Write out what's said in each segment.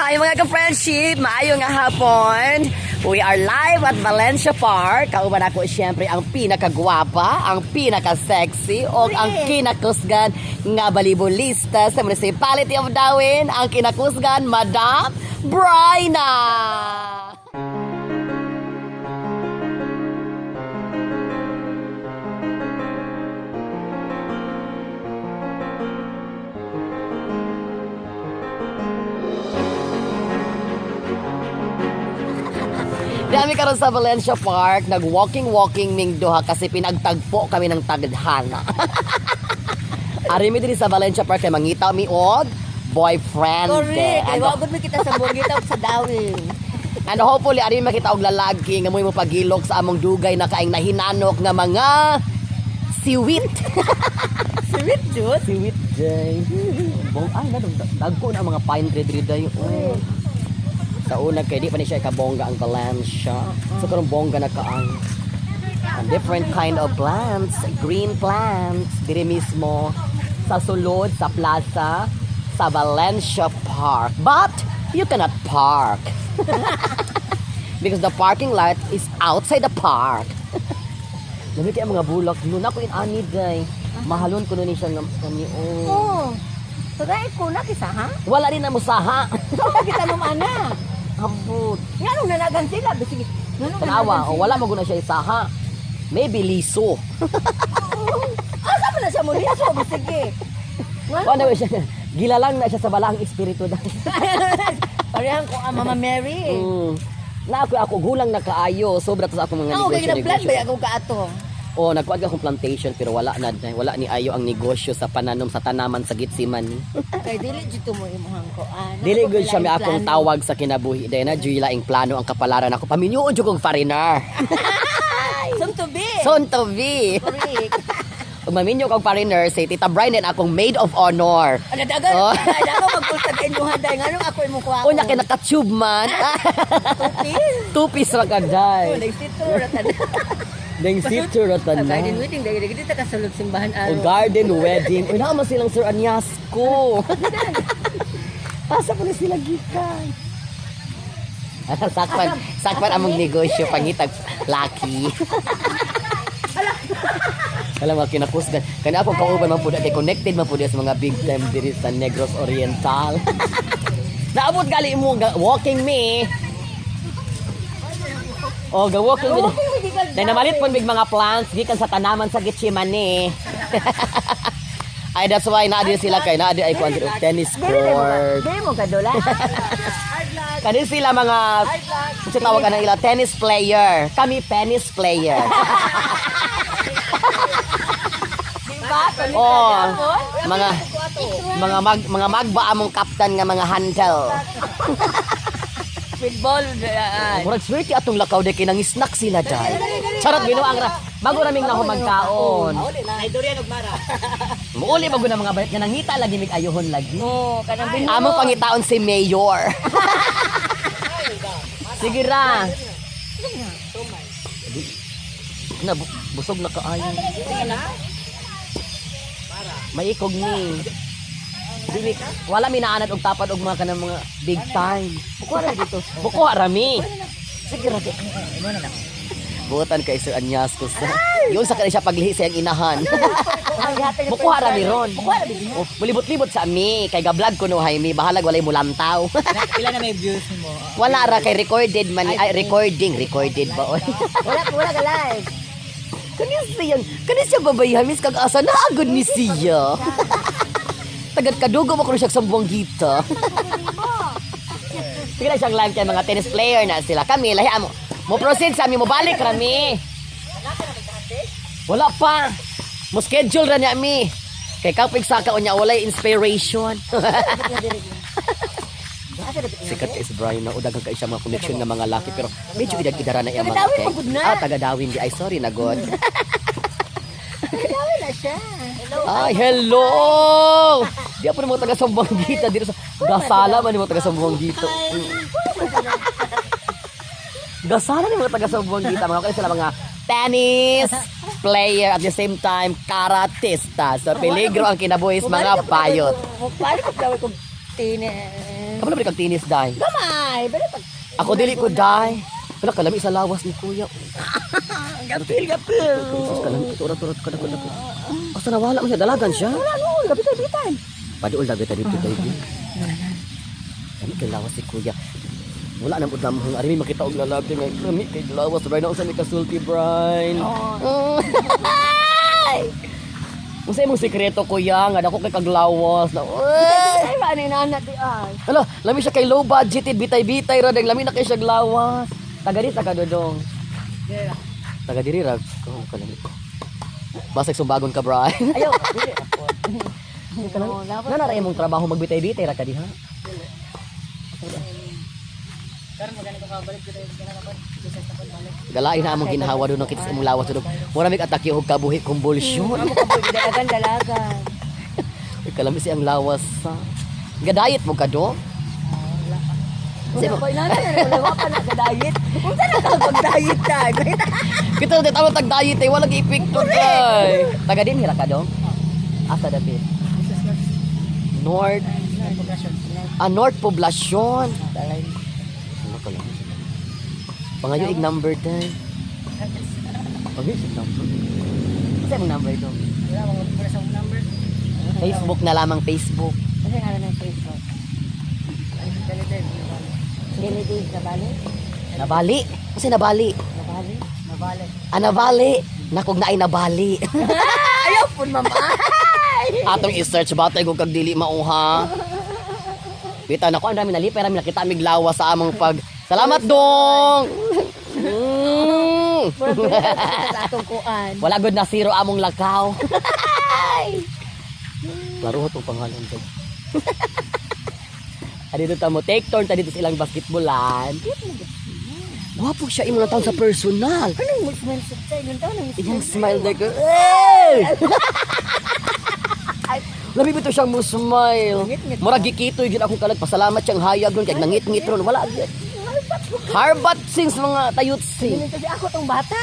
Hi mga ka-friendship! Maayong nga hapon. We are live at Valencia Park. Kauban ako siyempre ang pinakagwapa, ang pinaka-sexy, o ang kinakusgan nga balibulista sa Municipality of Darwin, ang kinakusgan, Madam Bryna! Dami karon sa Valencia Park, nag-walking ming duha kasi pinagtagpo kami ng tagdhana. Ari mi diri sa Valencia Park kay mangita mi og boyfriend. Correct. Kay wagod mi kita sa Bongita sa Darwin. And hopefully ari makita og lalaki nga mo'y mo pagilok sa among dugay na kaing nahinanok nga mga siwit. Sweet juice. Siwit day. Bong ay dagko na ang mga pine tree diri day. Sa una kay di pa ni siya kabongga ang Valencia. So karong bongga na kaang different kind of plants, green plants diri mismo sa sulod sa plaza sa Valencia Park. But you cannot park. Because the parking lot is outside the park. Labi kay mga bulak nun ako in ani day. Mahalon ko nun siya ng kami. Oh. Tagay ko na kisa ha? Wala rin na musaha. So kita nung ana. Ambot. Nganong nanagan sila bisig. Tanawa, o wala maguna siya isaha. Maybe liso. Asa man na siya mo liso bisig. Wala siya. Gilalang na siya sa balahang espiritu dahil. Parehan ko ang Mama Mary. Na ako gulang na kaayo sobra to sa akong mga Oo, kaya negosyo. na-plan ba akong kaato? Oh, nagkuha akong plantation pero wala ni ayo ang negosyo sa pananom sa tanaman sa Gitsiman. Kay dili dito mo imuhang ko. Dili gud siya mi akong tawag sa kinabuhi day na juila ing plano ang kapalaran ako. Paminyoon jud kong foreigner. Soon to be. Soon to be. Correct. Ug maminyo kong foreigner si Tita Brian akong maid of honor. Dagan. Oh. Dagan magpultag inyuhan day nganong ako imo kuha. Unya kay naka-tube man. Tupis ra ka day. Nagsito ratan. Deng sitter ra Garden tanan. wedding dagiti dito ka sulod simbahan O aro. garden wedding. Uy, naman silang Sir Anyasco. Asa pa na sila gikan? Sakpan among negosyo pangitag laki. Alam mo kinakusgan. Kana ako kauban man pud kay connected man pud sa mga big time diri sa Negros Oriental. Naabot gali mo walking me. Oh, walking me. Dahil namalit po big mga plants, gikan sa tanaman sa Gitchimani. Ay, that's why naadi sila kay naadi ay kuan tennis court. Dili mo kadula. Kani sila mga sa tawag ka nila tennis player. Kami tennis player. Diba? Oh, mga magba among kaptan nga mga handle. Football. Murag swerte atong lakaw de kinang snack sila dai. Charot gino ang bago naming nahumagkaon. Ay durian ug mara. Muuli bago na mga bayat nga nangita lagi mig ayohon lagi. Oh, kanang binuo. Amo pangitaon si Mayor. Sige ra. Na busog na kaayo. May ikog ni. Dili wala mi naanad og tapad og mga kanang mga big time. Buko ra dito. Buko rami. Sige ra. Imo na lang. Buotan kay Sir Anyasco sa. Yun sa kanila siya paglihi sa iyang inahan. Buko rami ron. Oh, mulibot-libot sa mi kay ga-vlog ko no hay mi bahalag walay mulantaw. Pila na may views mo? Wala ra kay recorded man ay recorded ba oy. Wala ka live. Kani siya babayhan mis kag asa naagod ni siya. Tagad kadugo mo kuno siya sa Buanguita. Sige na siyang live kay mga tennis player na sila. Kami lahi mo. Mo proceed sa amin mo balik rami. Wala pa. Mo schedule ra niya mi. Kay kapig saka unya walay inspiration. Sikat kay si Brian na udagang kay siya mga connection nga mga laki pero medyo idara na iya mga kay. Taga Dawin di ay sorry na god. Dawin na siya. Ay, hello! Di ako mo taga sa Buanguita dito sa Gasala man mo taga sa Buanguita. Gasala ni mo taga sa Buanguita mga sila mga tennis player at the same time karatista. So peligro ang kinabuhis mga bayot. Paano ko gawin kong tine? Kapag kag tinis day. Gamay, pero pag Ako dili ko day. Wala kalami sa lawas ni kuya. gapil. Sus kalami turat kada. Asa nawala man siya dalagan siya. Wala no, gabitan. Paduol dagat dito baby. Kami kay lawas si kuya. Wala na pud namong ari makita og lalaki nga kami kay lawas Brian sa mi kasulti Brian. Unsa imong sekreto kuya nga dako kay kaglawas na. Ay, ba ni nana di ay. Hala, lami siya kay low budgeted bitay-bitay ra dang lami na kay siya glawas. Taga di taga dodong. Taga diri ra ko kalami. Basig sumbagon ka Brian. Ayo, dili ako. Nga na ra imong trabaho magbitay-bitay ra ka diha. Karon magani ko kabalik dito ginakapan. Galain na among ginhawa doon nakita sa imong lawas doon. Mura mig atake og kabuhi kumbulsyon. Amo ka pud dalagan. Uy, kalami si ang lawas sa. Gadayet mo ka do? Wala ko inana na wala pa na diet. Unsa na ka pag-diet tag? Kita na tawag tag diet eh wala epekto kay. Taga din hira ka do? Asa dapit? North. North Poblacion. Ano ka lang? Pangayo ig number day. Pangayo ig number. Kasi mong number do? Wala mo para sa number. Facebook na lamang Facebook. Kasi nga na Facebook. Dili sa bali. Nabali. Kasi nabali. Nabali. Nabali. Nakog na ay nabali. Ayaw po mama. Atong i-search batay ko kag dili mauha. Bita na ko ang dami nali pero mi nakita mig lawa sa among pag. Salamat dong. Sa atong kuan. Wala gud na zero among lakaw. Klaro to pangalan ko. Adi dito mo take turn ta dito sa ilang basketballan. Wapo siya imo na taon sa personal. Anong mo smile sa tayo ng taon? Iyang smile like hey! Labi bito siyang mo smile. Mura gikitoy gid akong kalag pasalamat siyang hayag ron kay nangit-ngit ron wala gyud. Harbat sings mga tayutsi. Kasi ako tong bata.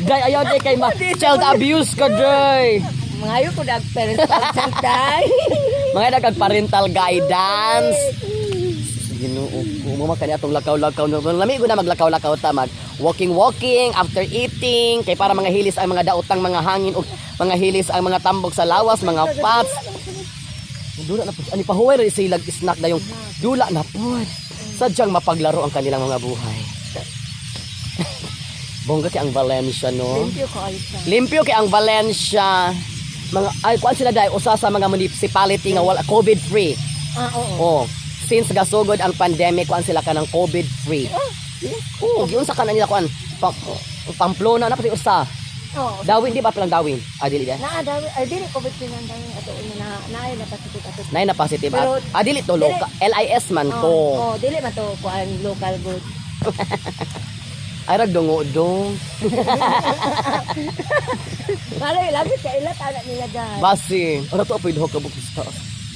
Day ayaw day kay child abuse ka day. Mga ayo ko nag-parents pag-santay. Mga nagag parental guidance. Ginoo ko mo kani atong lakaw-lakaw no. Lami ko na maglakaw-lakaw ta mag walking after eating kay para mga hilis ang mga daotang mga hangin ug mga hilis ang mga tambok sa lawas, mga fats. Dula na pud ani pahuway ra sila snack dayong dula na pud. Sadyang mapaglaro ang kanilang mga buhay. Bongga kay ang Valencia no. Thank you ko ayos. Limpyo kay ang Valencia. Mga ay kuan sila dai usa sa mga municipality nga wala COVID free. Oo. Oh, since gasugod ang pandemic kuan sila kanang COVID free. Oh, giun sa kanan nila kuan Pamplona na pati usa. Oo. Dawin di ba palang dawin? Dili di. Naa daw ay dili COVID pinang daw ato naay na positive ato. Nay na positive. Pero- Dili to local. LIS man to. Oh, dili man to kuan local good. Ay rag dongo-dong. Malay labi ka ilat anak nila dyan. Basi. Ano to apoy ka bukista.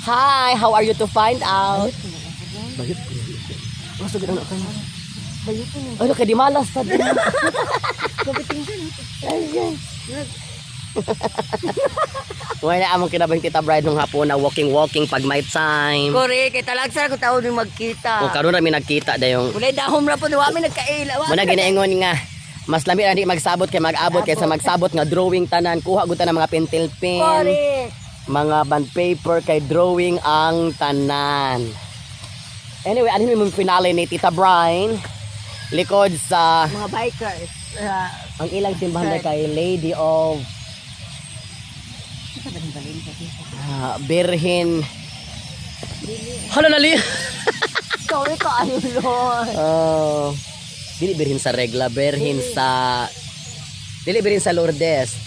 Hi, how are you to find out? Bayot ko. Basta gid anak kanina. Bayot ko niya. Ano kay di malas ta din. Kapiting dyan. Wala among kinabang Tita Bride nung hapon na walking pag may time. Kore, kay talagsar ko tao nung magkita. O karon ra mi nagkita dayong Kulay dahom ra po na wami nagkaila. muna ginaingon nga mas lami ra di magsabot kay mag-abot kaysa magsabot nga drawing tanan kuha gud ta ng mga pentel pen. Kore. Mga band paper kay drawing ang tanan. Anyway, ano yung finale ni Tita Brian? Likod sa Mga bikers. ang ilang simbahan kay Lady of Birhen. Hala nali. Sorry ka ano Lord. Dili birhin sa regla, birhin sa dili birhin sa Lourdes.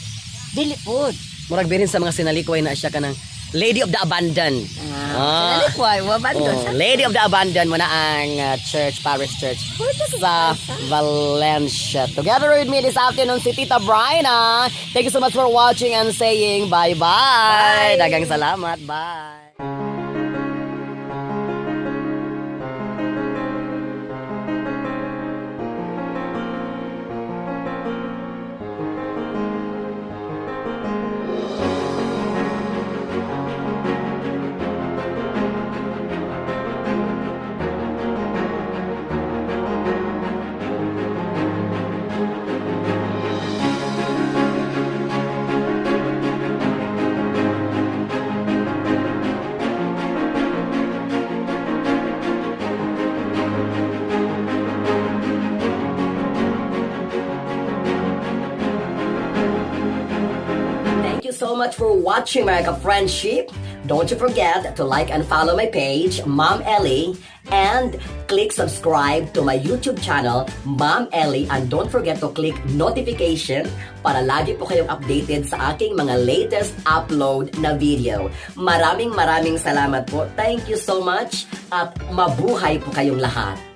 Dili po. Murag birhin sa mga sinalikway na siya kanang Lady of the Abandoned. Dili po ay wabando. Lady of the Abandoned mo na ang church, parish church sa Valencia. Together with me this afternoon si Tita Bryna. Thank you so much for watching and saying bye-bye. Dagang salamat. Bye. so much for watching my friendship. Don't you forget to like and follow my page, Mom Ellie, and click subscribe to my YouTube channel, Mom Ellie, and don't forget to click notification para lagi po kayong updated sa aking mga latest upload na video. Maraming salamat po. Thank you so much at mabuhay po kayong lahat.